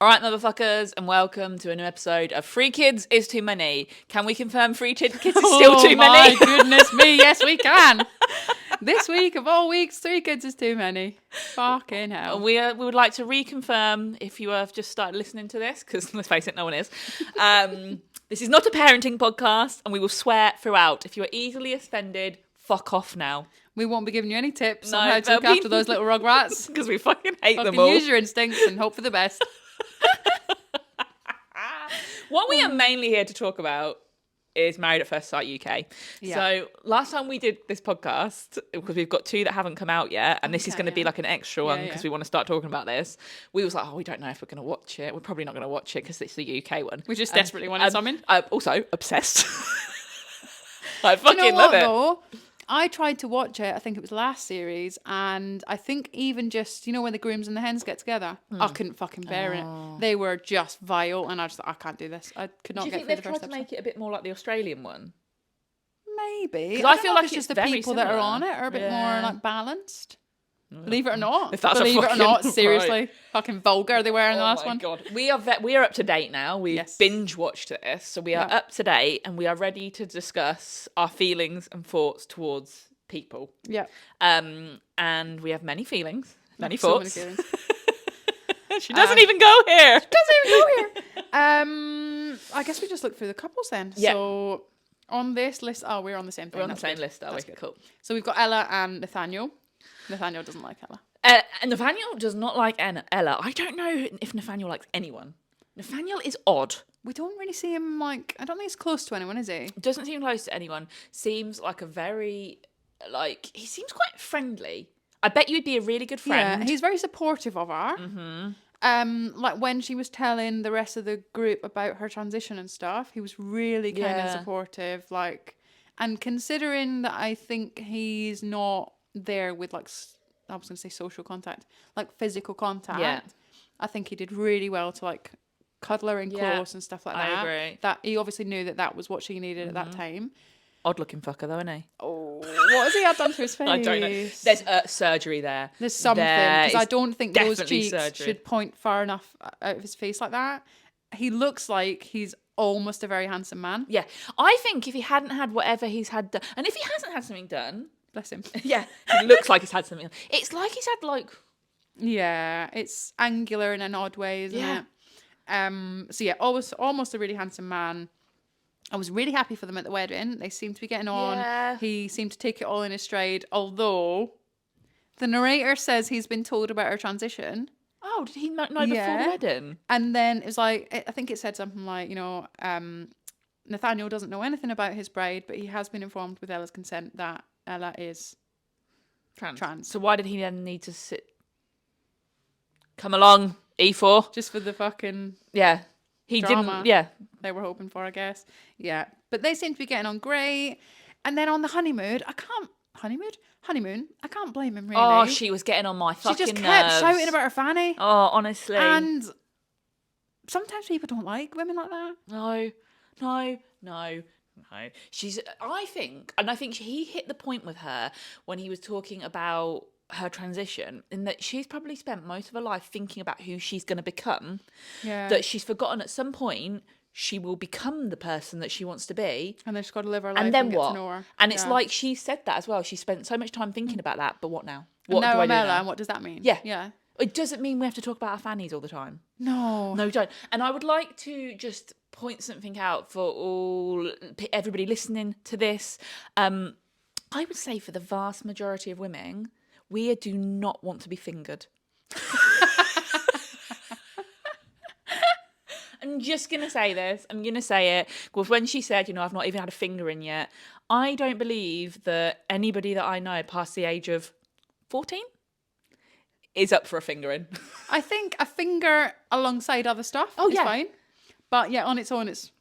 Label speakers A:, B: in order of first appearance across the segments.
A: All right, motherfuckers, and welcome to a new episode of Free Kids is Too Many. Can we confirm Free Kids is still too many?
B: Oh my goodness me, yes we can. This week of all weeks, 3 kids is too many. Fucking hell.
A: We would like to reconfirm, if you have just started listening to this, because let's face it, no one is. This is not a parenting podcast, and we will swear throughout. If you are easily offended, fuck off now.
B: We won't be giving you any tips
A: No,
B: on how to look after those little rugrats.
A: Because we fucking hate them
B: Fucking
A: all.
B: use your instincts and hope for the best.
A: What we are mainly here to talk about is Married at First Sight UK.
B: Yeah.
A: So last time we did this podcast, because we've got 2 that haven't come out yet, and this is going to be like an extra one because we want to start talking about this. We was like, we don't know if we're going to watch it. We're probably not going to watch it because it's the UK one.
B: We just desperately wanted something.
A: I'm also obsessed. I fucking love it.
B: Though? I tried to watch it, I think it was last series, and I think even just, when the grooms and the hens get together, I couldn't fucking bear it. They were just vile, and I just thought, I can't do this. I could not
A: do you
B: get
A: think
B: through
A: they've
B: the first
A: tried to
B: episode.
A: make it a bit more like the Australian one?
B: Maybe.
A: 'Cause I feel like
B: it's just
A: it's
B: the
A: very
B: people that are
A: similar.
B: on it are a bit more like balanced. Believe it or not.
A: If that's
B: Believe it or
A: fucking
B: not,
A: right.
B: seriously. Fucking vulgar they were in the last one.
A: God. We are up to date now. We've binge watched this, so we are up to date and we are ready to discuss our feelings and thoughts towards people.
B: Yeah.
A: And we have many feelings, many
B: So
A: thoughts.
B: many feelings.
A: She doesn't even go here.
B: Doesn't even go here. I guess we just look through the couples then.
A: Yeah.
B: So on this list, we're on the same thing.
A: We're on the
B: That's
A: same
B: good.
A: list, are we?
B: That's good.
A: Cool.
B: So we've got Ella and Nathaniel. Nathaniel doesn't like Ella.
A: And Nathaniel does not like Ella. I don't know if Nathaniel likes anyone. Nathaniel is odd.
B: We don't really see him I don't think he's close to anyone, is he?
A: Doesn't seem close to anyone. Seems like a very, he seems quite friendly. I bet you'd be a really good friend.
B: Yeah, he's very supportive of her. Mm-hmm. Like when she was telling the rest of the group about her transition and stuff, he was really kind of supportive. And considering that I think he's not there with I was going to say social contact, physical contact.
A: Yeah.
B: I think he did really well to cuddle her in close and stuff like that.
A: I agree.
B: That he obviously knew that was what she needed at that time.
A: Odd looking fucker though, isn't he?
B: Oh, what has he had done to his face?
A: I don't know. There's surgery there.
B: There's something, because I don't think those
A: definitely
B: cheeks
A: surgery.
B: should point far enough out of his face like that. He looks like he's almost a very handsome man.
A: Yeah. I think if he hadn't had whatever he's had done, and if he hasn't had something done,
B: Bless him.
A: yeah, it looks like he's had something done. It's like he's had
B: Yeah, it's angular in an odd way, isn't it? So yeah, almost a really handsome man. I was really happy for them at the wedding. They seemed to be getting on.
A: Yeah.
B: He seemed to take it all in his stride, although the narrator says he's been told about her transition.
A: Oh, did he know before the wedding?
B: And then it was I think it said something like, Nathaniel doesn't know anything about his bride, but he has been informed with Ella's consent that Ella is trans.
A: So why did he then need to sit? Come along, E4.
B: Just for the fucking
A: He
B: drama
A: didn't. Yeah.
B: they were hoping for, I guess. Yeah. But they seem to be getting on great. And then on the honeymoon, I can't blame him, really.
A: Oh, she was getting on my fucking
B: She just kept
A: nerves.
B: shouting about her fanny.
A: Oh, honestly.
B: And sometimes people don't like women like that.
A: No. I think he hit the point with her when he was talking about her transition, in that she's probably spent most of her life thinking about who she's going to become.
B: Yeah.
A: That she's forgotten at some point she will become the person that she wants to be.
B: And then she's got to live her life
A: And then
B: get
A: what?
B: to know her.
A: And it's like she said that as well. She spent so much time thinking about that, but what now? What
B: now
A: do I
B: I'm
A: do
B: Ella,
A: now?
B: and what does that mean?
A: Yeah.
B: Yeah.
A: It doesn't mean we have to talk about our fannies all the time.
B: No.
A: No, we don't. And I would like to just point something out for everybody listening to this. I would say for the vast majority of women, we do not want to be fingered. I'm just going to say this. I'm going to say it. Because when she said, I've not even had a finger in yet, I don't believe that anybody that I know past the age of 14 is up for a fingering.
B: I think a finger alongside other stuff is fine. But yeah, on its own, it's...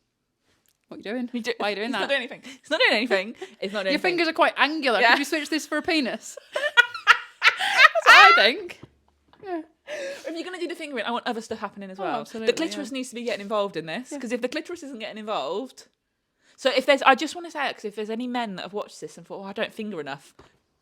B: What are you doing? Why are you doing that?
A: It's not doing anything. It's not doing anything. It's not doing
B: Your
A: anything.
B: fingers are quite angular.
A: Yeah.
B: Could you switch this for a penis? That's what I think. Yeah.
A: If you're going to do the fingering, I want other stuff happening as well.
B: Absolutely,
A: The clitoris needs to be getting involved in this, because if the clitoris isn't getting involved... So I just want to say it, because if there's any men that have watched this and thought, I don't finger enough,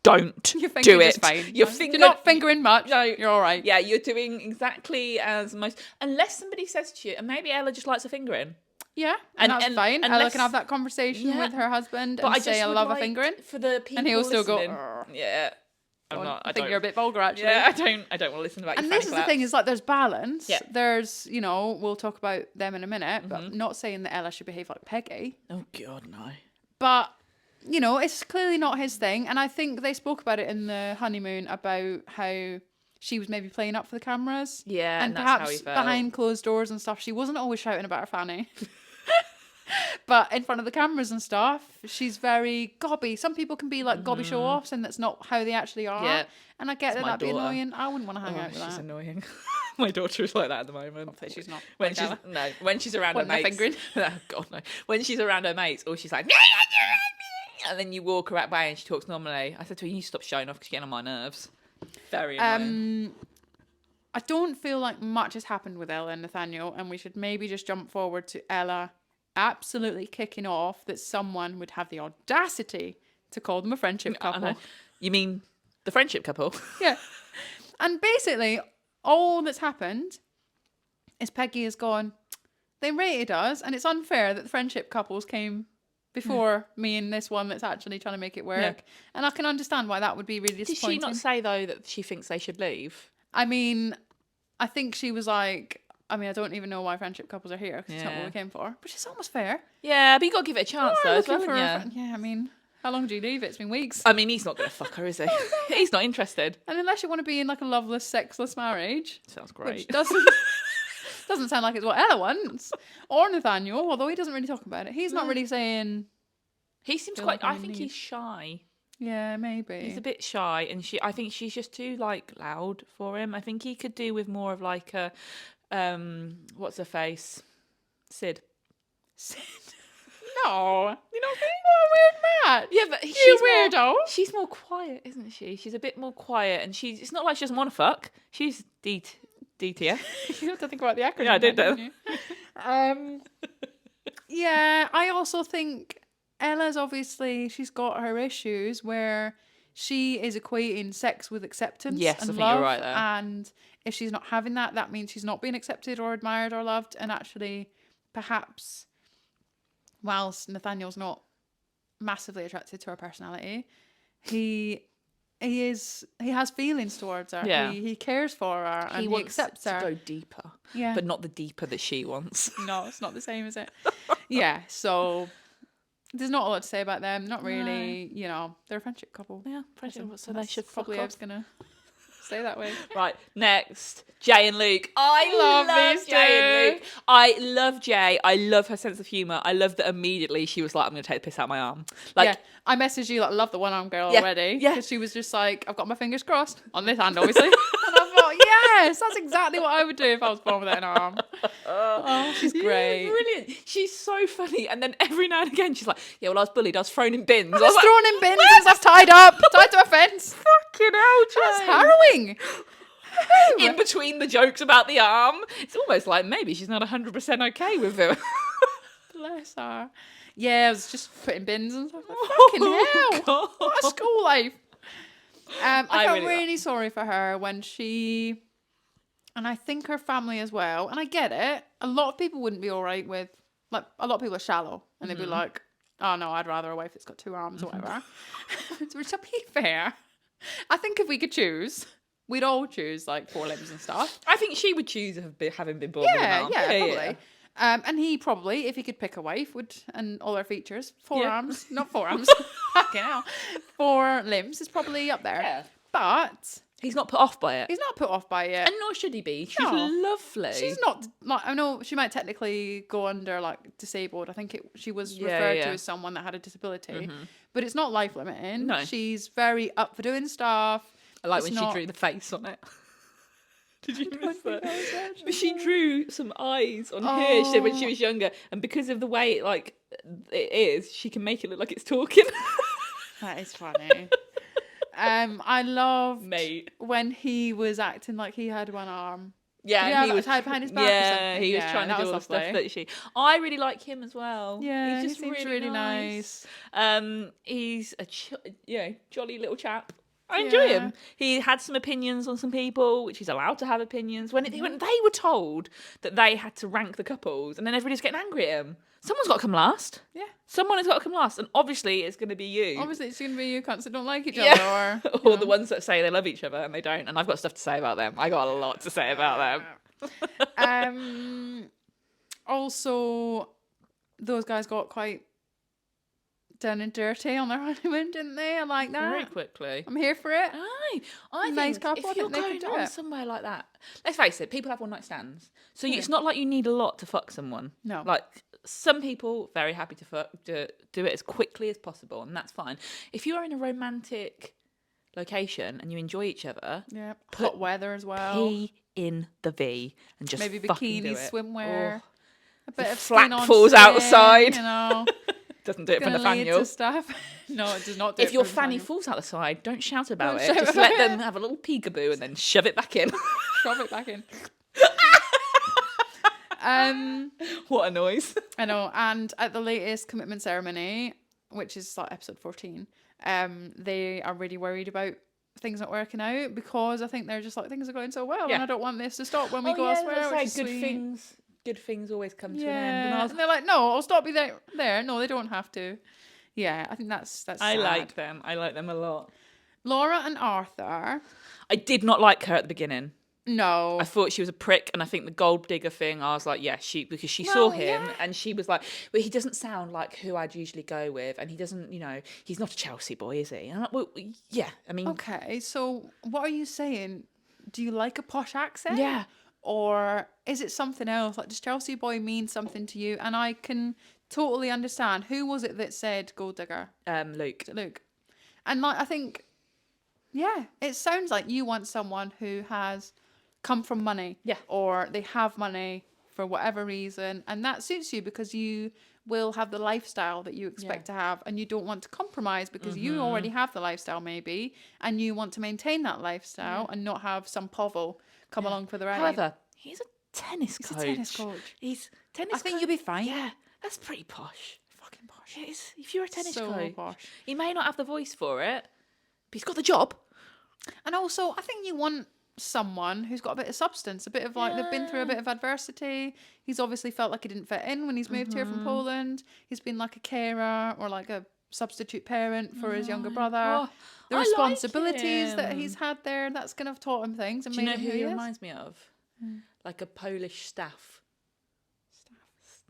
A: don't
B: Your
A: do
B: finger's
A: it.
B: just fine.
A: Your
B: You're not fingering much.
A: No,
B: You're all right.
A: Yeah, you're doing exactly as most. Unless somebody says to you, and maybe Ella just likes a fingering.
B: Yeah, and that's fine. Ella
A: unless-
B: can have that conversation with her husband
A: But
B: and say, I
A: would
B: love a
A: like
B: fingering.
A: for the people
B: And he'll still go,
A: listening.
B: "Arr."
A: Yeah.
B: I think you're a bit vulgar, actually.
A: Yeah, I don't want to listen about your
B: And
A: fanny
B: this is the
A: claps.
B: thing, is like there's balance.
A: Yeah.
B: There's, we'll talk about them in a minute, but not saying that Ella should behave like Peggy.
A: Oh, God, no.
B: But, it's clearly not his thing. And I think they spoke about it in the honeymoon about how she was maybe playing up for the cameras.
A: Yeah,
B: And
A: that's how
B: perhaps
A: he felt.
B: behind closed doors and stuff, she wasn't always shouting about her fanny. But in front of the cameras and stuff, she's very gobby. Some people can be like gobby show-offs, and that's not how they actually are.
A: Yeah.
B: And I get that
A: my
B: that'd be
A: daughter.
B: annoying. I wouldn't want to hang out with
A: She's
B: that.
A: annoying. My daughter is like that at the moment.
B: Hopefully she's not.
A: When
B: like
A: she's
B: Ella.
A: when she's around her
B: Pointing her
A: mates.
B: finger in.
A: Oh, God, no. When she's around her mates, or she's like, and then you walk her out by and she talks normally. I said to her, you stop showing off because you're getting on my nerves. Very annoying.
B: I don't feel like much has happened with Ella and Nathaniel, and we should maybe just jump forward to Ella absolutely kicking off that someone would have the audacity to call them a friendship
A: I
B: couple.
A: know. You mean the friendship couple?
B: Yeah. And basically, all that's happened is Peggy has gone, they rated us, and it's unfair that the friendship couples came before me and this one that's actually trying to make it work.
A: Yeah.
B: And I can understand why that would be really
A: Did
B: disappointing.
A: she not say, though, that she thinks they should leave?
B: I mean, I think she was like, I don't even know why friendship couples are here because it's not what we came for. But she's almost fair.
A: Yeah, but you got to give it a chance, though, as well, haven't you?
B: Yeah, I mean, how long do you leave it? It's been weeks.
A: I mean, he's not going to fuck her, is he? He's not interested.
B: And unless you want to be in like a loveless, sexless marriage.
A: Sounds great.
B: Which doesn't sound like it's what Ella wants. Or Nathaniel, although he doesn't really talk about it. He's not really saying...
A: He seems
B: feel
A: quite...
B: like
A: I
B: I'm
A: think
B: in
A: he's shy.
B: Yeah, maybe.
A: He's a bit shy, and I think she's just too, like, loud for him. I think he could do with more of, like, a... what's her face? Sid.
B: No.
A: You know what I mean?
B: What a weird match.
A: Yeah, but
B: You weirdo.
A: She's more quiet, isn't she? She's a bit more quiet, and it's not like she doesn't want to fuck. She's DTF.
B: You have to think about the acronym.
A: Yeah, I did,
B: don't you? Yeah, I also think Ella's obviously, she's got her issues where she is equating sex with acceptance
A: Yes, I
B: and
A: think
B: love.
A: you're right there.
B: And if she's not having that, that means she's not being accepted or admired or loved. And actually, perhaps, whilst Nathaniel's not massively attracted to her personality, he has feelings towards her.
A: Yeah.
B: He cares for her and he accepts her.
A: to go deeper.
B: Yeah.
A: But not the deeper that she wants.
B: No, it's not the same, is it? Yeah, so there's not a lot to say about them. Not really, they're a friendship couple.
A: Yeah, friendship. So they
B: That's
A: should
B: probably
A: fuck
B: I
A: off.
B: was gonna say that way.
A: Right, next, Jay and Luke. I
B: Love
A: love
B: these
A: Jay and
B: two.
A: Luke. I love Jay. I love her sense of humour. I love that immediately she was like, I'm going to take the piss out of my arm. Like,
B: Yeah, I messaged you like, love the one arm girl
A: Yeah,
B: already.
A: yeah.
B: Because she was just like, I've got my fingers crossed on this hand, obviously. And I thought, yes, that's exactly what I would do if I was born without an arm. Oh, she's
A: yeah,
B: great.
A: brilliant. She's so funny. And then every now and again, she's like, yeah, well, I was bullied. I was thrown in bins.
B: I was
A: like,
B: thrown in bins because I was tied to a fence.
A: fucking hell, Jay.
B: That's harrowing.
A: In between the jokes about the arm, it's almost like maybe she's not 100% okay with it.
B: Bless her. Yeah, I was just putting bins and stuff. Fucking hell.
A: God.
B: What a school life. I felt
A: really-
B: really sorry for her when she, and I think her family as well, and I get it, a lot of people wouldn't be all right with, like, a lot of people are shallow, and they'd be like, oh no, I'd rather a wife that's got two arms or whatever. Which, to be fair, I think if we could choose, we'd all choose, like, 4 limbs and stuff.
A: I think she would choose having been born with an
B: Yeah,
A: arm.
B: probably. And he probably, if he could pick a wife, would, and all her features, 4
A: Yeah.
B: arms, not 4 arms, fucking hell, 4 limbs is probably up there.
A: Yeah.
B: But
A: He's not put off by it.
B: he's not put off by it.
A: And nor should he be. She's
B: No.
A: lovely.
B: She's not, like, I know she might technically go under, like, disabled. I think she was
A: Yeah,
B: referred
A: yeah.
B: to as someone that had a disability. But it's not life limiting.
A: No.
B: She's very up for doing stuff.
A: I like
B: It's
A: when
B: not-
A: she drew the face on it. Did you miss
B: think
A: that?
B: I was watching
A: But she
B: that.
A: drew some eyes on here. She said when she
B: Oh.
A: was younger, and because of the way it is, she can make it look like it's talking.
B: That is funny. I love
A: Mate.
B: when he was acting like he had one arm.
A: Yeah,
B: Yeah,
A: and he
B: that
A: was
B: tied behind his back or
A: Yeah,
B: something.
A: he was
B: Yeah,
A: trying to
B: that
A: do
B: was
A: all the stuff
B: lovely.
A: that she. I really like him as well.
B: Yeah,
A: he's just
B: he seems
A: really
B: really
A: nice.
B: nice.
A: He's a jolly little chap. I enjoy
B: Yeah.
A: him. He had some opinions on some people, which he's allowed to have opinions. When they were told that they had to rank the couples, and then everybody's getting angry at him. Someone's got to come last.
B: Yeah.
A: Someone has got to come last, and obviously it's going to be you.
B: Obviously, it's going to be you cunts that don't like each
A: Yeah.
B: other.
A: Or the ones that say they love each other and they don't. And I've got stuff to say about them. I got a lot to say about them.
B: Also, those guys got quite down and dirty on their honeymoon, didn't they? I like that.
A: Very quickly.
B: I'm here for it.
A: I
B: Nice
A: think
B: couple, I
A: if you're
B: think they
A: going
B: could do
A: on
B: it.
A: somewhere like that, let's face it, people have one night stands. So
B: Yeah.
A: it's not like you need a lot to fuck someone.
B: No.
A: Like some people very happy to do it as quickly as possible, and that's fine. If you are in a romantic location and you enjoy each other,
B: Yeah.
A: put
B: Hot weather as well.
A: P in the V and just
B: Maybe
A: fucking do
B: bikini,
A: it.
B: swimwear.
A: Oh.
B: A bit of
A: flak
B: skin on
A: falls
B: skin,
A: outside.
B: You know.
A: Doesn't do it for
B: Gonna lead
A: Nathaniel.
B: to stuff. No, it does not do
A: If
B: it
A: your
B: for
A: fanny
B: Nathaniel.
A: falls out the side, don't shout about
B: Don't
A: it.
B: shout
A: Just
B: about
A: let
B: it.
A: them have a little peekaboo and then shove it back in.
B: Shove it back in.
A: What a noise.
B: I know. And at the latest commitment ceremony, which is like episode 14, they are really worried about things not working out because I think they're just like, things are going so well and I don't want this to stop when we go elsewhere. Which is sweet.
A: Good things always come to
B: Yeah.
A: an end. And
B: And they're like, no, I'll stop you there. No, they don't have to. Yeah, I think that's
A: I
B: sad.
A: like them. I like them a lot.
B: Laura and Arthur.
A: I did not like her at the beginning.
B: No.
A: I thought she was a prick, and I think the gold digger thing, I was like, yeah, because she saw him,
B: yeah.
A: and she was like, but he doesn't sound like who I'd usually go with, and he doesn't, he's not a Chelsea boy, is he? And I'm like, well, yeah, I mean,
B: Okay, so what are you saying? Do you like a posh accent?
A: yeah.
B: Or is it something else? Like, does Chelsea boy mean something to you? And I can totally understand. Who was it that said gold digger?
A: Luke.
B: Luke. And like, I think, yeah, it sounds like you want someone who has come from money.
A: Yeah.
B: Or they have money for whatever reason. And that suits you because you will have the lifestyle that you expect to have. And you don't want to compromise because you already have the lifestyle maybe. And you want to maintain that lifestyle and not have some povel come along for the ride.
A: However, he's a tennis coach.
B: He's a tennis coach.
A: He's tennis
B: I think
A: coach.
B: you'll be fine.
A: Yeah, that's pretty posh.
B: Fucking posh.
A: It is. If you're a tennis
B: So
A: coach,
B: posh.
A: he may not have the voice for it, but he's got the job.
B: And also, I think you want someone who's got a bit of substance, a bit of like, they've been through a bit of adversity. He's obviously felt like he didn't fit in when he's moved here from Poland. He's been like a carer or like a substitute parent for his younger brother.
A: Oh,
B: The
A: I like
B: responsibilities that
A: him.
B: he's had there, that's going to have taught him things. And
A: Do you
B: made
A: know
B: him
A: who he
B: he is.
A: reminds me of? Like a Polish staff.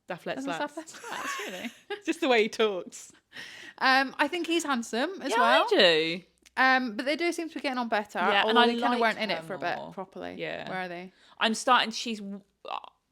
A: Staff let's
B: As a
A: laugh.
B: that's really.
A: Just the way he talks.
B: I think he's handsome as
A: Yeah,
B: well.
A: I do.
B: But they do seem to be getting on better.
A: Yeah, and
B: although
A: I
B: they kind of
A: like
B: weren't in it
A: her
B: for a bit
A: more.
B: properly.
A: Yeah.
B: Where are they?
A: I'm starting. She's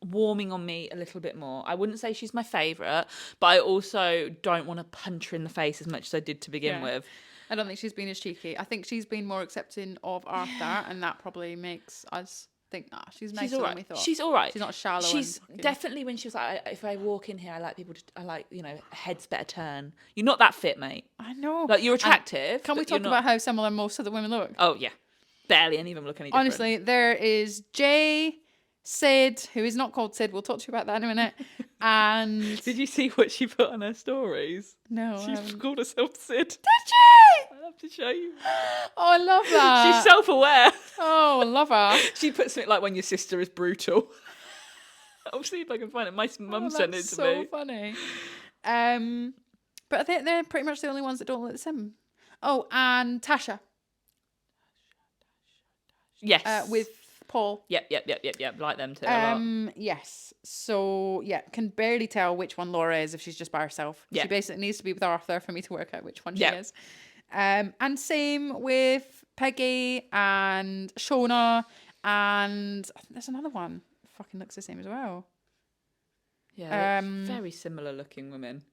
A: warming on me a little bit more. I wouldn't say she's my favourite, but I also don't want to punch her in the face as much as I did to begin
B: Yeah.
A: with.
B: I don't think she's been as cheeky. I think she's been more accepting of Arthur, and that probably makes us think, she's nicer
A: She's all
B: than we
A: right.
B: thought.
A: She's all right.
B: She's not shallow.
A: She's
B: and
A: definitely when she was like, if I walk in here, I like people to, I like, heads better turn. You're not that fit, mate.
B: I know.
A: Like, you're attractive.
B: And can we
A: but you're
B: talk
A: not-
B: about how similar most of the women look?
A: Oh, yeah. Barely any of them look any different.
B: Honestly, there is Jay, Sid, who is not called Sid. We'll talk to you about that in a minute. And
A: Did you see what she put on her stories?
B: no, I
A: She's
B: haven't.
A: called herself Sid.
B: Did she?
A: I'll have to show you.
B: Oh, I love that.
A: She's self-aware.
B: Oh, I love her.
A: She puts something like when your sister is brutal. I'll see if I can find it. My mum sent it
B: That's
A: to
B: so
A: me.
B: funny. But I think they're pretty much the only ones that don't look the same. Oh, and Tasha
A: Yes.
B: with Paul.
A: Yep. Like them too. A lot.
B: Yes. So yeah, can barely tell which one Laura is if she's just by herself.
A: Yeah.
B: She basically needs to be with Arthur for me to work out which one she
A: Yeah.
B: is. And same with Peggy and Shona, and I think there's another one. Fucking looks the same as well.
A: Yeah. Very similar looking women.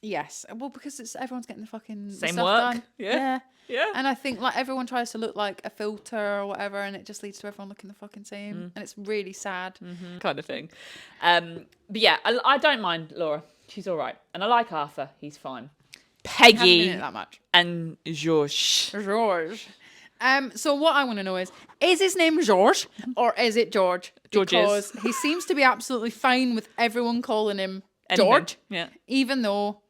B: Yes. Well, because it's everyone's getting the fucking
A: Same
B: stuff
A: work.
B: done.
A: Yeah. Yeah.
B: And I think like everyone tries to look like a filter or whatever, and it just leads to everyone looking the fucking same, and it's really sad.
A: Kind of thing. But yeah, I don't mind Laura. She's all right. And I like Arthur. He's fine.
B: Haven't been in
A: Peggy
B: it that much.
A: and George.
B: George. So what I want to know is his name George or is it George?
A: George
B: Because
A: is.
B: he seems to be absolutely fine with everyone calling him
A: Anything.
B: George.
A: Yeah.
B: Even though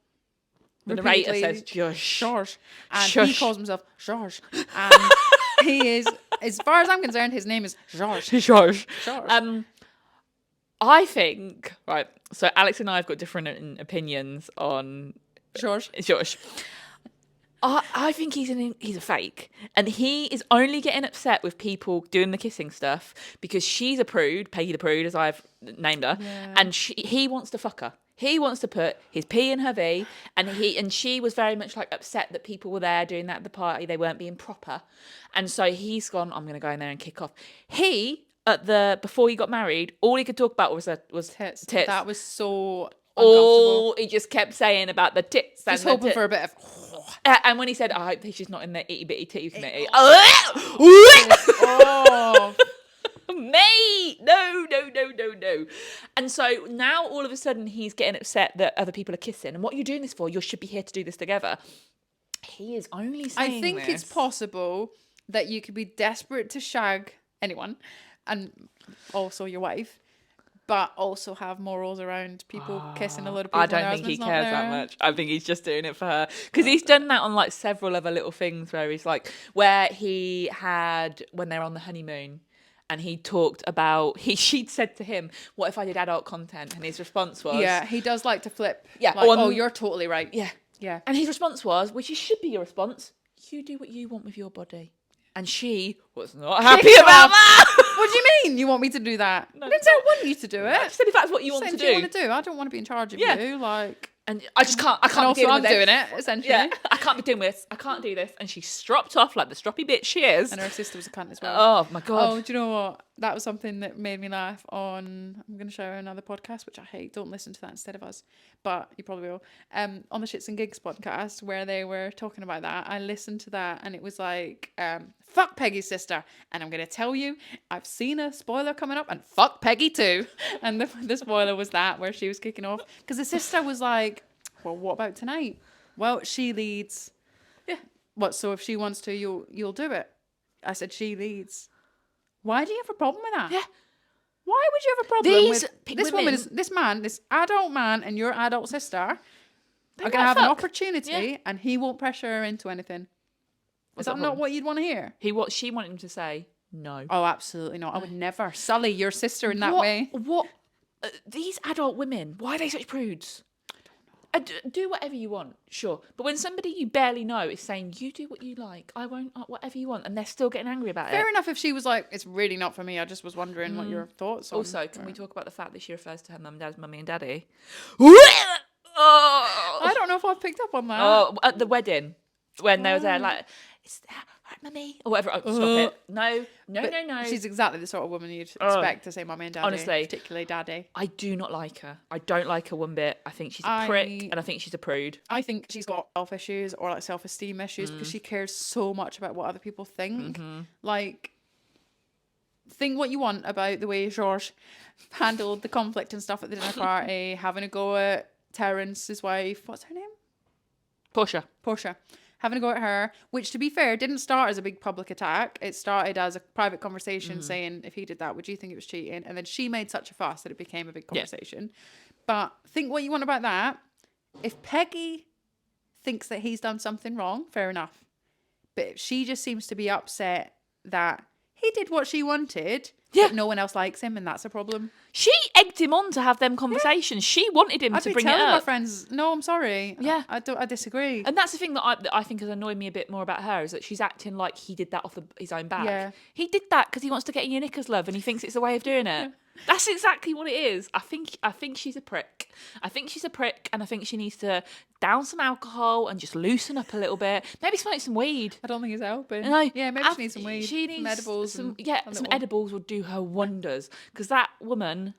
A: The narrator
B: repeatedly
A: says Josh.
B: George. And he
A: Shush.
B: calls himself George. And he is, as far as I'm concerned, his name is George.
A: Josh.
B: George.
A: I think, right, so Alex and I have got different opinions on
B: George.
A: Josh. I think he's a fake, and he is only getting upset with people doing the kissing stuff because she's a prude, Peggy the prude, as I've named her, and he wants to fuck her. He wants to put his P in her V, and she was very much like upset that people were there doing that at the party. They weren't being proper, and so he's gone. I'm going to go in there and kick off. Before he got married, all he could talk about was
B: Tits.
A: tits.
B: That was so uncomfortable.
A: All he just kept saying about the tits.
B: Just hoping for a bit of...
A: And when he said, I hope she's not in the itty bitty titty committee.
B: Oh.
A: Mate, no. And so now all of a sudden he's getting upset that other people are kissing. And what are you doing this for? You should be here to do this together. He is only saying
B: I think
A: this.
B: it's possible that you could be desperate to shag anyone and also your wife, but also have morals around people kissing a lot of people.
A: I don't think he cares that much. I think he's just doing it for her. Because he's done that on like several other little things where he's like, where he had, when they're on the honeymoon, and he talked about, she'd said to him, what if I did adult content? And his response was...
B: Yeah, he does like to flip.
A: Yeah.
B: Like, oh, you're totally right.
A: Yeah.
B: Yeah.
A: And his response was, which should be your response, you do what you want with your body. And she was not happy about that.
B: What do you mean? You want me to do that?
A: No.
B: I don't want you to do it.
A: I said if that's what you want to
B: What
A: do.
B: do you want to do? I don't want to be in charge of you. Like...
A: And I just can't. I can't.
B: And
A: be
B: also,
A: dealing
B: I'm
A: with
B: doing
A: this.
B: it, essentially.
A: Yeah, I can't be doing this. I can't do this. And she stropped off like the stroppy bitch she is.
B: And her sister was a cunt as well.
A: Oh my god.
B: Oh, do you know what? That was something that made me laugh on... I'm going to show another podcast, which I hate. Don't listen to that instead of us. But you probably will. On the Shits and Gigs podcast, where they were talking about that, I listened to that and it was like, fuck Peggy's sister. And I'm going to tell you, I've seen a spoiler coming up and fuck Peggy too. And the spoiler was that, where she was kicking off. Because the sister was like... Well, what about tonight? Well, she leads.
A: Yeah.
B: What? So if she wants to, you'll do it. I said she leads. Why do you have a problem with that?
A: Yeah.
B: Why would you have a problem with this woman? This adult man, and your adult sister are going to have an opportunity, and he won't pressure her into anything. Is that not what you'd want to hear?
A: She wanted him to say no.
B: Oh, absolutely not. I would never sully your sister in that way.
A: What? These adult women, why are they such prudes? Do whatever you want, sure. But when somebody you barely know is saying, you do what you like, I won't, whatever you want, and they're still getting angry about it.
B: Fair enough if she was like, it's really not for me. I just was wondering what your thoughts on.
A: Also, can we talk about the fact that she refers to her mum and dad as mummy and daddy?
B: I don't know if I've picked up on that.
A: Oh, at the wedding, when they were there, like, is that right, mummy? Or whatever. Oh, stop it. No.
B: She's exactly the sort of woman you'd expect to say mummy and daddy.
A: Honestly.
B: Particularly daddy.
A: I do not like her. I don't like her one bit. I think she's a prick, and I think she's a prude.
B: I think she's got self issues or like self-esteem issues because she cares so much about what other people think. Like, think what you want about the way George handled the conflict and stuff at the dinner party, having a go at Terrence's wife. What's her name? Portia. Having a go at her, which to be fair didn't start as a big public attack. It started as a private conversation saying, if he did that, would you think it was cheating? And then she made such a fuss that it became a big conversation. But think what you want about that. If Peggy thinks that he's done something wrong, fair enough. But she just seems to be upset that he did what she wanted, but no one else likes him, and that's a problem.
A: She egged him on to have them conversations. She wanted him to bring it up. I'd be telling
B: my friends, no, I'm sorry.
A: Yeah.
B: I disagree.
A: And that's the thing that I think has annoyed me a bit more about her, is that she's acting like he did that off his own back.
B: Yeah.
A: He did that because he wants to get in your knickers, love, and he thinks it's the way of doing it. That's exactly what it is. I think she's a prick. I think she's a prick, and I think she needs to down some alcohol and just loosen up a little bit. Maybe smoke some weed.
B: I don't think it's helping.
A: No,
B: yeah, maybe she needs some weed. She needs some edibles.
A: Some edibles would do her wonders, because that woman,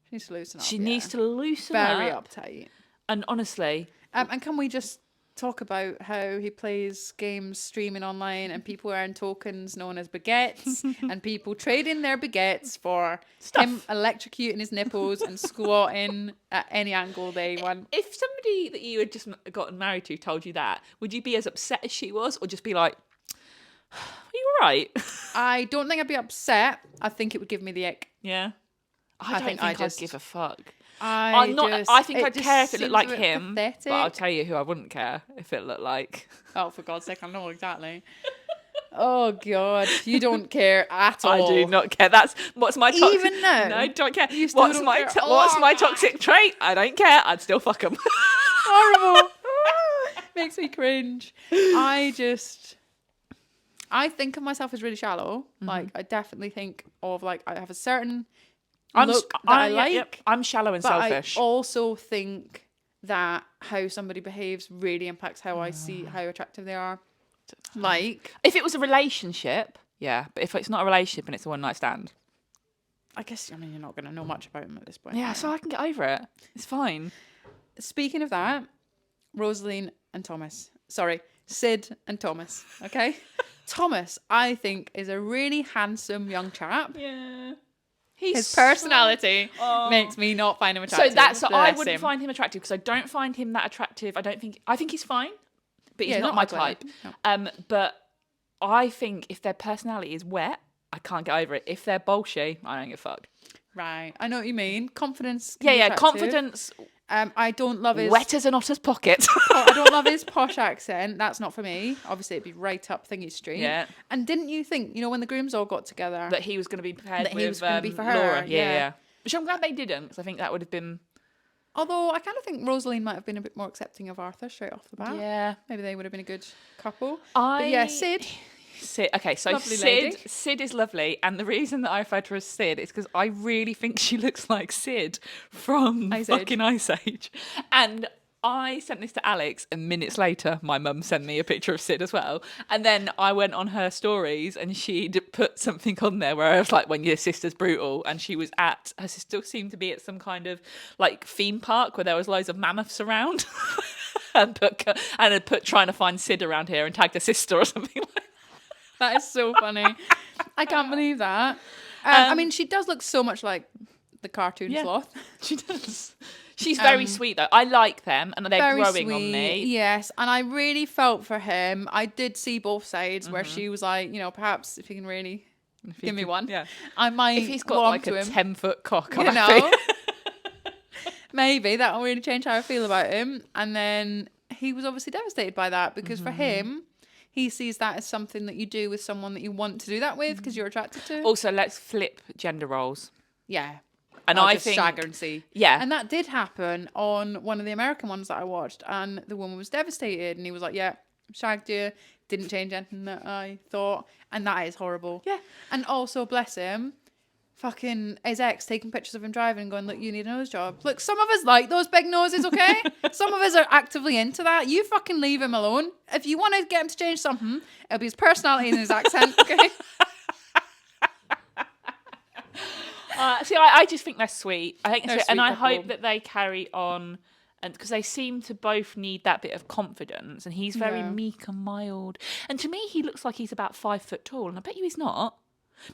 B: she needs to loosen up.
A: She needs to loosen up.
B: Very uptight.
A: And honestly,
B: and can we just talk about how he plays games streaming online and people earn tokens known as baguettes and people trade in their baguettes for him electrocuting his nipples and squatting at any angle they want.
A: If somebody that you had just gotten married to told you that, would you be as upset as she was, or just be like, Are you all right?
B: I don't think I'd be upset. I think it would give me the ick.
A: Yeah. I don't think I'd give a fuck.
B: I
A: think I'd care if it looked like him,
B: pathetic.
A: but I'll tell you who I wouldn't care if it looked like.
B: Oh, for God's sake, I know exactly. Oh God, you don't care at all.
A: I do not care. What's my toxic.
B: Even now?
A: No, don't care.
B: You still
A: What's
B: don't
A: my
B: care?
A: what's
B: Oh,
A: my
B: God.
A: toxic trait? I don't care. I'd still fuck him.
B: Horrible. Makes me cringe. I think of myself as really shallow. Like I definitely think of like I have a certain look that I like.
A: Yep. I'm shallow and
B: but
A: selfish.
B: I also think that how somebody behaves really impacts how I see how attractive they are. Like,
A: If it was a relationship, yeah. But if it's not a relationship and it's a one night stand,
B: I guess you're not going to know much about them at this point.
A: yeah. So I can get over it. It's fine.
B: Speaking of that, Rosaline and Thomas. Sorry, Sid and Thomas. Okay, Thomas, I think, is a really handsome young chap.
A: Yeah.
B: His personality makes me not find him attractive.
A: I wouldn't find him attractive because I don't find him that attractive. I think he's fine, but he's not my type. No. But I think if their personality is wet, I can't get over it. If they're bolshy, I don't give a fuck.
B: Right, I know what you mean. Confidence.
A: Confidence.
B: I don't love his
A: wet as an otter's pocket.
B: I don't love his posh accent. That's not for me. Obviously, it'd be right up Thingy Street.
A: Yeah.
B: And didn't you think, when the grooms all got together,
A: that he was going to be paired
B: that
A: with
B: he was going to be for her?
A: Laura. Yeah. Which I'm glad they didn't, because I think that would have been.
B: Although I kind of think Rosaline might have been a bit more accepting of Arthur straight off the bat.
A: Yeah.
B: Maybe they would have been a good couple. But yeah, Sid.
A: Okay, so
B: Lovely lady.
A: Sid is lovely, and the reason that I referred to her as Sid is because I really think she looks like Sid from fucking Ice Age. And I sent this to Alex, and minutes later, my mum sent me a picture of Sid as well. And then I went on her stories, and she'd put something on there where I was like, when your sister's brutal, and she was her sister seemed to be at some kind of like theme park where there was loads of mammoths around. and had put trying to find Sid around here and tagged her sister or something like that.
B: That is so funny. I can't believe that. I mean, she does look so much like the cartoon sloth.
A: She does. She's very sweet, though. I like them, and they're growing on me.
B: Yes, and I really felt for him. I did see both sides where she was like, perhaps if he can really give me one, I might.
A: If he's got like a 10-foot cock,
B: maybe that'll really change how I feel about him. And then he was obviously devastated by that because for him, he sees that as something that you do with someone that you want to do that with because you're attracted to.
A: Also, let's flip gender roles.
B: Yeah.
A: And I think
B: shag her and see.
A: Yeah.
B: And that did happen on one of the American ones that I watched, and the woman was devastated, and he was like, "Yeah, shagged you, didn't change anything that I thought," and that is horrible.
A: Yeah.
B: And also, bless him, fucking his ex taking pictures of him driving and going, "Look, you need a nose job." Look, some of us like those big noses, okay? Some of us are actively into that. You fucking leave him alone. If you want to get him to change something, it'll be his personality and his accent, okay?
A: I just think they're sweet. I think
B: They're
A: it's sweet, and I
B: couple.
A: hope that they carry on, and because they seem to both need that bit of confidence. And he's very meek and mild, and to me, he looks like he's about 5 foot tall, and I bet you he's not.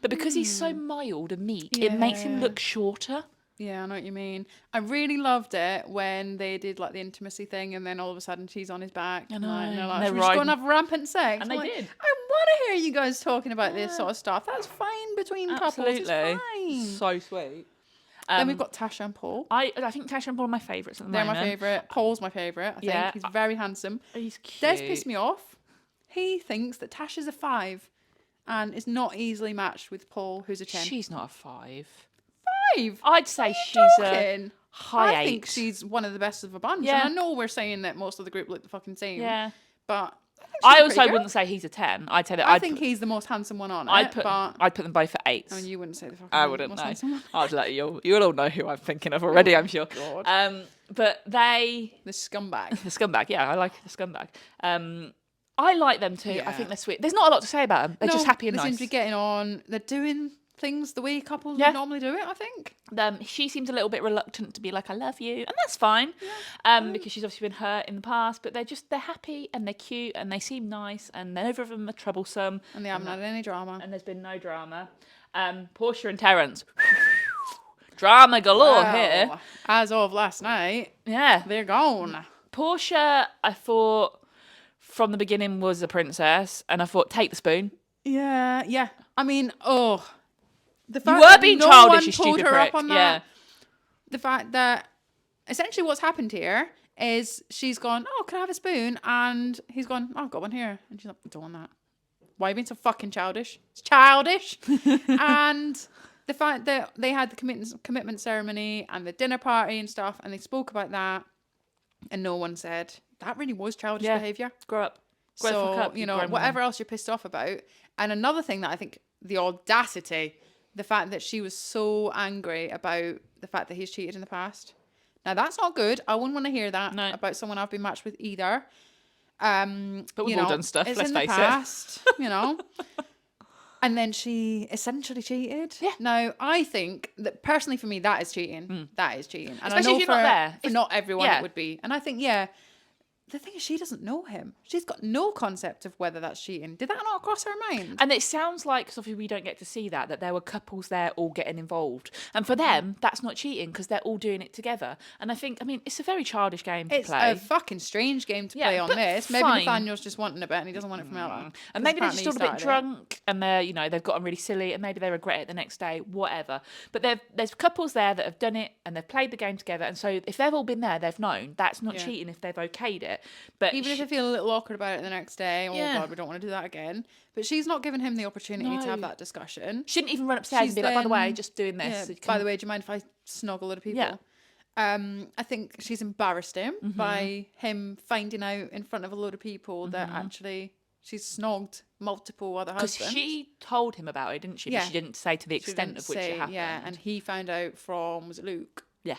A: But because he's so mild and meek, it makes him look shorter.
B: Yeah, I know what you mean. I really loved it when they did like the intimacy thing, and then all of a sudden she's on his back.
A: I know.
B: And they're like,
A: They're
B: "Should we just go
A: riding-
B: and have rampant sex?"
A: And
B: I'm
A: they
B: like,
A: did.
B: I want to hear you guys talking about this sort of stuff. That's fine between couples. It's fine.
A: So sweet.
B: Then we've got Tasha and Paul.
A: I think Tasha and Paul are my favourites at the
B: They're
A: moment.
B: my favourite. Paul's my favourite. I think he's very handsome.
A: He's cute.
B: Des pissed me off. He thinks that Tasha's a 5 and is not easily matched with Paul, who's a 10.
A: She's not a 5.
B: 5?
A: I'd say she's a high 8.
B: I think she's one of the best of a bunch.
A: Yeah.
B: And I know we're saying that most of the group look the fucking same.
A: Yeah.
B: But
A: I also wouldn't say he's a 10. I'd say that
B: I think he's the most handsome one on it. But
A: I'd put them both at 8s.
B: I mean, you wouldn't say the fucking
A: I wouldn't
B: most
A: know.
B: handsome one.
A: I'd let you'll all know who I'm thinking of already, I'm sure.
B: God.
A: But the
B: scumbag.
A: Yeah, I like the scumbag. I like them too.
B: Yeah.
A: I think they're sweet. There's not a lot to say about them. They're just happy and
B: they
A: nice.
B: seem to be getting on. They're doing things the way couples would normally do it, I think.
A: She seems a little bit reluctant to be like, I love you, and that's fine. Because she's obviously been hurt in the past, but they're happy and they're cute and they seem nice, and neither of them are troublesome.
B: And they haven't had any drama.
A: And there's been no drama. Portia and Terence. Drama galore here.
B: As of last night,
A: Yeah.
B: they're gone.
A: Portia, I thought from the beginning was a princess, and I thought, take the spoon.
B: Yeah. I mean, the
A: You
B: fact
A: were
B: that
A: being
B: no
A: childish,
B: one
A: you
B: pulled
A: stupid
B: her
A: prick.
B: up on that. The fact that essentially what's happened here is she's gone, oh, can I have a spoon? And he's gone, oh, I've got one here. And she's like, I don't want that. Why are you being so fucking childish? It's childish. And the fact that they had the commitment ceremony and the dinner party and stuff, and they spoke about that, and no one said, that really was childish behaviour.
A: Grow up. Grow the fuck
B: So,
A: up,
B: you know,
A: grown
B: whatever
A: woman.
B: else you're pissed off about. And another thing that I think, the audacity, the fact that she was so angry about the fact that he's cheated in the past. Now, that's not good. I wouldn't want to hear that about someone I've been matched with either.
A: But we've all done stuff,
B: it's
A: let's
B: in the
A: face
B: past, you know. And then she essentially cheated.
A: Yeah.
B: Now, I think that personally for me, that is cheating. That is cheating. And
A: Especially
B: I know
A: if you're not there.
B: For not everyone it would be. And I think, the thing is, she doesn't know him. She's got no concept of whether that's cheating. Did that not cross her mind?
A: And it sounds like, because obviously we don't get to see that there were couples there all getting involved. And for them, that's not cheating because they're all doing it together. And I mean, it's a very childish game to play.
B: It's a fucking strange game to play on this. Maybe Nathaniel's just wanting a bit and he doesn't want it from Ella.
A: And maybe they're just all a bit drunk and they're, they've gotten really silly and maybe they regret it the next day, whatever. But there's couples there that have done it and they've played the game together. And so if they've all been there, they've known that's not cheating if they've okayed it. But
B: even if they feel a little awkward about it the next day, oh God, we don't want to do that again. But she's not giving him the opportunity to have that discussion.
A: Shouldn't even run upstairs and be like, by the way, just doing this.
B: Yeah, by the way, do you mind if I snog a lot of people?
A: Yeah.
B: I think she's embarrassed him by him finding out in front of a load of people that actually she's snogged multiple other husbands.
A: Because she told him about it, didn't she?
B: Yeah.
A: But she didn't say to the extent of which it happened.
B: Yeah, and he found out from, was it Luke?
A: Yeah.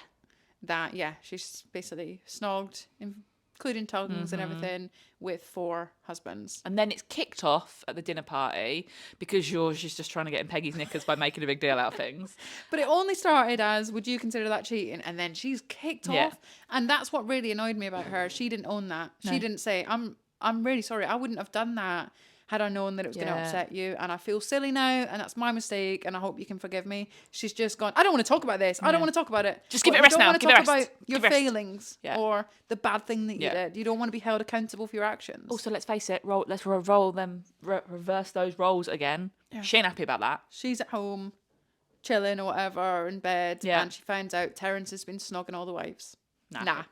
B: That, she's basically snogged, including tongues and everything, with 4 husbands.
A: And then it's kicked off at the dinner party because she's just trying to get in Peggy's knickers by making a big deal out of things.
B: But it only started as, would you consider that cheating? And then she's kicked off. And that's what really annoyed me about her. She didn't own that. No. She didn't say, I'm really sorry. I wouldn't have done that had I known that it was going to upset you. And I feel silly now. And that's my mistake. And I hope you can forgive me. She's just gone, I don't want to talk about this. I don't want to talk about it.
A: Just give it a rest now.
B: You don't want to talk about your failings or the bad thing that you did. You don't want to be held accountable for your actions.
A: Also, let's face it, let's reverse those roles again. Yeah. She ain't happy about that.
B: She's at home, chilling or whatever, in bed. Yeah. And she finds out Terence has been snogging all the wives. Nah.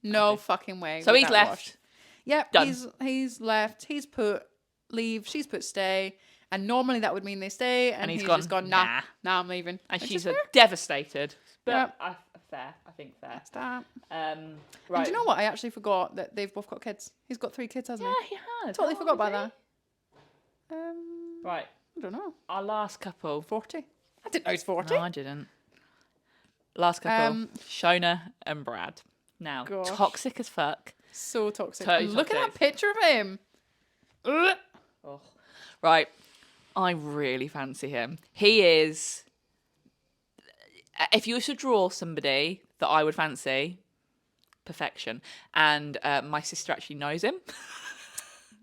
B: No fucking way.
A: So he's left.
B: Yep. Done. He's left. He's put leave. She's put stay. And normally that would mean they stay. And he's just gone, nah, I'm leaving.
A: And she's devastated. But fair. I think fair.
B: That's that.
A: Right.
B: And do you know what? I actually forgot that they've both got kids. He's got 3 kids, hasn't
A: he? Yeah, he has.
B: Totally forgot about that.
A: Right.
B: I don't know.
A: Our last couple.
B: 40. I didn't know he's 40.
A: No, I didn't. Last couple. Shona and Brad. Now, toxic as fuck.
B: So toxic.
A: Totally
B: Look at that picture of him.
A: Oh. Right. I really fancy him. He is... If you were to draw somebody that I would fancy, perfection. And my sister actually knows him.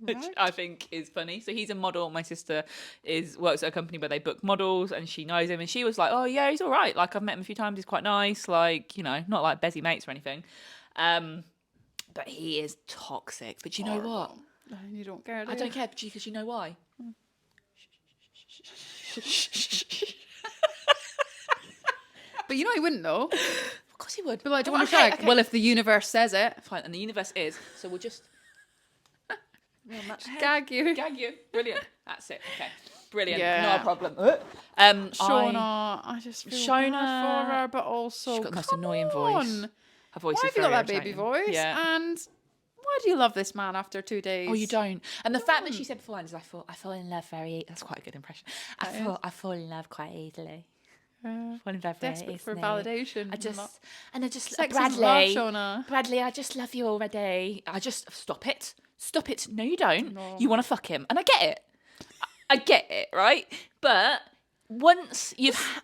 A: Which I think is funny. So he's a model. My sister works at a company where they book models, and she knows him. And she was like, "Oh yeah, he's all right. Like I've met him a few times. He's quite nice. Like not like Bezzy mates or anything." But he is toxic. But you know what?
B: You don't care.
A: I don't care because you know why.
B: But you know he wouldn't though.
A: Of course he would.
B: But like, do you want to check? Okay. Well, if the universe says it,
A: fine. And the universe is. So we'll just.
B: Gag you.
A: Brilliant. That's it. Okay. Brilliant. Yeah. No problem.
B: Shona, I just feel bad for her, but also
A: she's got the most annoying voice. Her voice
B: why
A: is
B: have you
A: very
B: got that
A: irritating.
B: baby voice?
A: Yeah.
B: And why do you love this man after 2 days?
A: Oh, you don't. And the fact that she said before is, I fall in love very. That's quite a good impression. I fall in love quite easily. Fall in love very
B: desperate for validation.
A: I just
B: Shona.
A: Bradley, I just love you already. I just stop it. No, you don't. No. You want to fuck him, and I get it. I get it, right? But once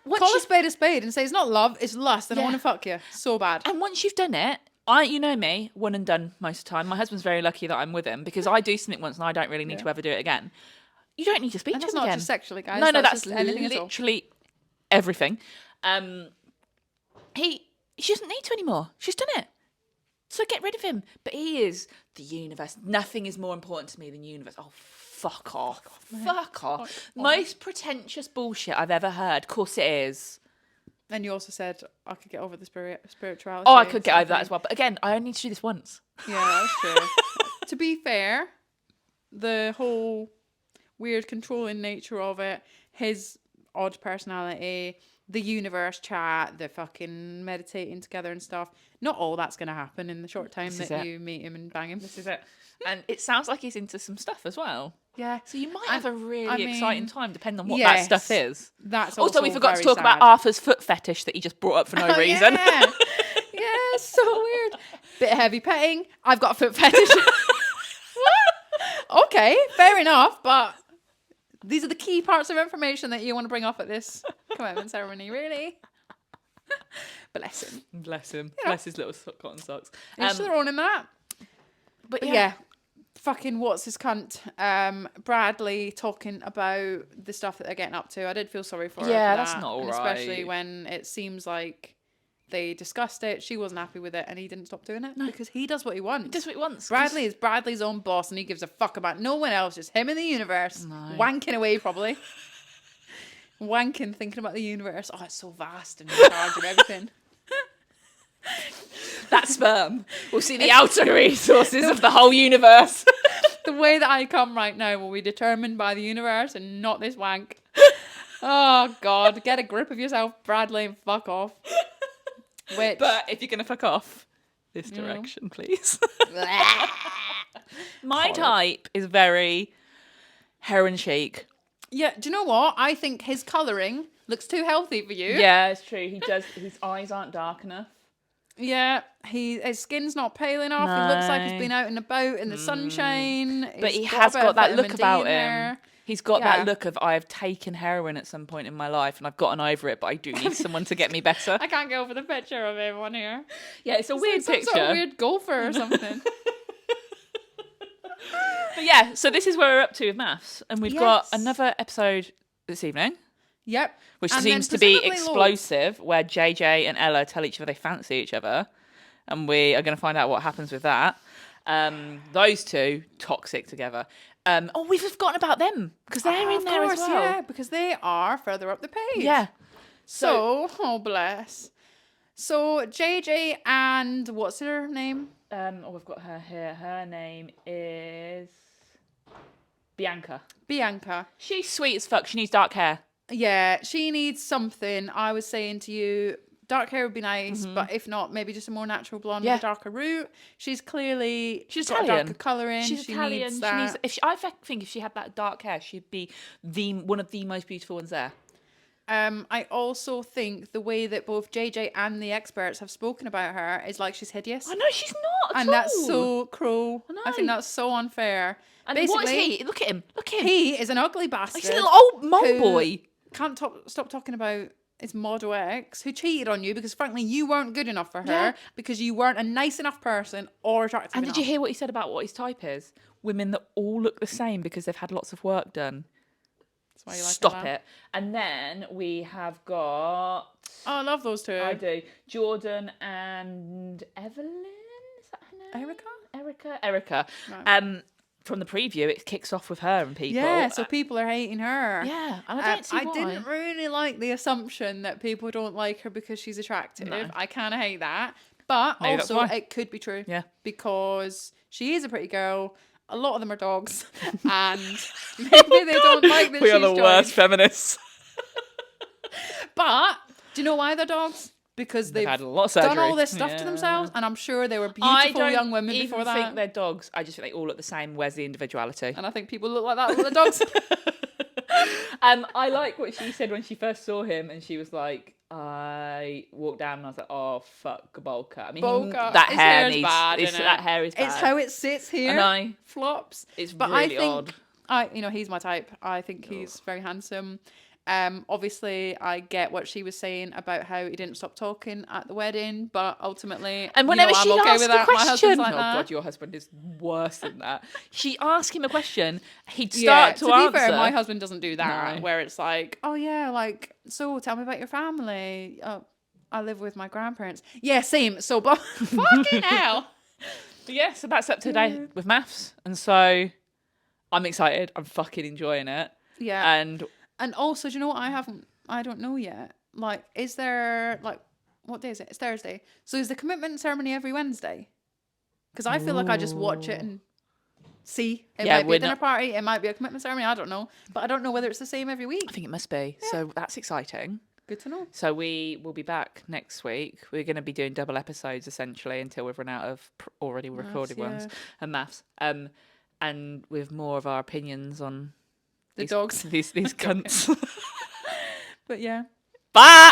B: call a spade and say it's not love, it's lust, and I want to fuck you so bad.
A: And once you've done it, you know me, one and done most of the time. My husband's very lucky that I'm with him because I do something once and I don't really need to ever do it again. You don't need to speak to him again.
B: That's not just sexually, guys.
A: No, that's
B: anything
A: literally everything. She doesn't need to anymore. She's done it. So get rid of him. But he is the universe. Nothing is more important to me than universe. Oh, fuck off. Fuck off. Most pretentious bullshit I've ever heard. Of course it is.
B: And you also said I could get over the spirituality.
A: Oh, I could get over that as well. But again, I only need to do this once.
B: Yeah, that's true. To be fair, the whole weird controlling nature of it, his odd personality, the universe chat, the fucking meditating together and stuff, not all that's going to happen in the short time that you meet him and bang him.
A: This is it. And it sounds like he's into some stuff as well.
B: Yeah.
A: So you might have a really exciting time depending on what
B: yes,
A: that stuff is.
B: That's
A: also we forgot to talk about Arthur's foot fetish that he just brought up for no reason.
B: Yeah. Yeah, so weird. Bit of heavy petting. I've got a foot fetish. Okay, fair enough, but these are the key parts of information that you want to bring up at this commitment ceremony, really. Bless him.
A: Bless him.
B: You know.
A: Bless his little cotton socks.
B: He's throwing in that.
A: But
B: yeah. Fucking what's his cunt? Bradley talking about the stuff that they're getting up to. I did feel sorry for her.
A: Yeah,
B: for
A: that's
B: that,
A: not all
B: and
A: right.
B: especially when it seems like they discussed it. She wasn't happy with it, and he didn't stop doing it because he does what he wants.
A: He does what he wants.
B: Bradley is Bradley's own boss, and he gives a fuck about no one else. Just him in the universe, wanking away probably. Wanking, thinking about the universe. Oh, it's so vast and in charge of everything.
A: That sperm will see the outer resources of the whole universe.
B: The way that I come right now will be determined by the universe and not this wank. Oh, God. Get a grip of yourself, Bradley, and fuck off.
A: But if you're going to fuck off, this direction, please. My type is very heroin chic.
B: Yeah, do you know what? I think his colouring looks too healthy for you.
A: Yeah, it's true. He does. His eyes aren't dark enough.
B: Yeah, his skin's not pale enough.
A: No.
B: He looks like he's been out and about in the sunshine.
A: But
B: He's
A: he has got that look
B: vitamin D
A: about
B: in
A: him.
B: there.
A: He's got that look of I've taken heroin at some point in my life and I've gotten over it, but I do need someone to get me better.
B: I can't get over the picture of him on here.
A: Yeah, it's a weird
B: like
A: picture.
B: Some sort of weird golfer or something.
A: But yeah, so this is where we're up to with MAFS, and we've got another episode this evening.
B: Yep.
A: Which
B: And
A: seems to be explosive, where JJ and Ella tell each other they fancy each other, and we are going to find out what happens with that. Those two, toxic together. We've forgotten about them, because they're in there as well.
B: Yeah, because they are further up the page.
A: Yeah.
B: So, oh bless. So, JJ and what's her name?
A: We've got her here. Her name is Bianca.
B: Bianca.
A: She's sweet as fuck. She needs dark hair.
B: Yeah, she needs something. I was saying to you, dark hair would be nice, but if not, maybe just a more natural blonde with a darker root. She's got
A: Italian.
B: a darker colour in.
A: She's Italian.
B: Needs that.
A: I think if she had that dark hair, she'd be one of the most beautiful ones there.
B: I also think the way that both JJ and the experts have spoken about her is like she's hideous.
A: I know she's not at
B: and
A: all.
B: That's so cruel.
A: I know.
B: I think that's so unfair.
A: And
B: basically,
A: what is he? Look at him.
B: He is an ugly bastard.
A: He's a little old mole
B: who
A: boy.
B: Can't stop talking about his model ex who cheated on you because frankly you weren't good enough for her because you weren't a nice enough person or attractive enough.
A: And did you hear what he said about what his type is? Women that all look the same because they've had lots of work done.
B: That's why you like
A: Stop it. And then we have got...
B: Oh, I love those two.
A: I do. Jordan and Evelyn? Is that her name? Erica.
B: Right.
A: From the preview, it kicks off with her and people.
B: Yeah, so people are hating her.
A: Yeah, and I don't see why.
B: I didn't really like the assumption that people don't like her because she's attractive.
A: No.
B: I kind of hate that. But
A: Maybe
B: also, it could be true.
A: Yeah.
B: Because she is a pretty girl. A lot of them are dogs. And maybe they don't like that
A: We
B: she's
A: are the worst feminists.
B: But do you know why they're dogs? Because they've
A: had a lot of surgery.
B: done all this stuff to themselves, and I'm sure they were beautiful young women before that.
A: I don't think they're dogs. I just think they all look the same. Where's the individuality?
B: And I think people look like that with the dogs.
A: I like what she said when she first saw him, and she was like, I walked down and I was like, oh, fuck, Bolka. I mean, that hair needs...
B: bad,
A: that hair is bad.
B: It's how it sits here.
A: I know.
B: Flops.
A: It's
B: but
A: really
B: I think,
A: odd.
B: He's my type. I think he's very handsome. Obviously, I get what she was saying about how he didn't stop talking at the wedding, but ultimately,
A: and whenever she
B: I'm okay
A: asks
B: with
A: a
B: that. My
A: question,
B: husband's like
A: oh
B: that.
A: god, your husband is worse than that. She asked him a question, he'd start to answer.
B: To be fair, my husband doesn't do that.
A: No.
B: Where it's like, oh yeah, like so, tell me about your family. Oh, I live with my grandparents. Yeah, same. So, but fucking hell.
A: But yeah, so that's up to date with MAFS, and so I'm excited. I'm fucking enjoying it.
B: Yeah.
A: And
B: also, do you know what I don't know yet? Like, is there, like, what day is it? It's Thursday. So is the commitment ceremony every Wednesday? Because I feel like I just watch it and see. It might be a dinner party. It might be a commitment ceremony. I don't know. But I don't know whether it's the same every week.
A: I think it must be. Yeah. So that's exciting.
B: Good to know.
A: So we will be back next week. We're going to be doing double episodes essentially until we've run out of already recorded ones and MAFS. And with more of our opinions on
B: the dogs.
A: These cunts.
B: But yeah.
A: Bye!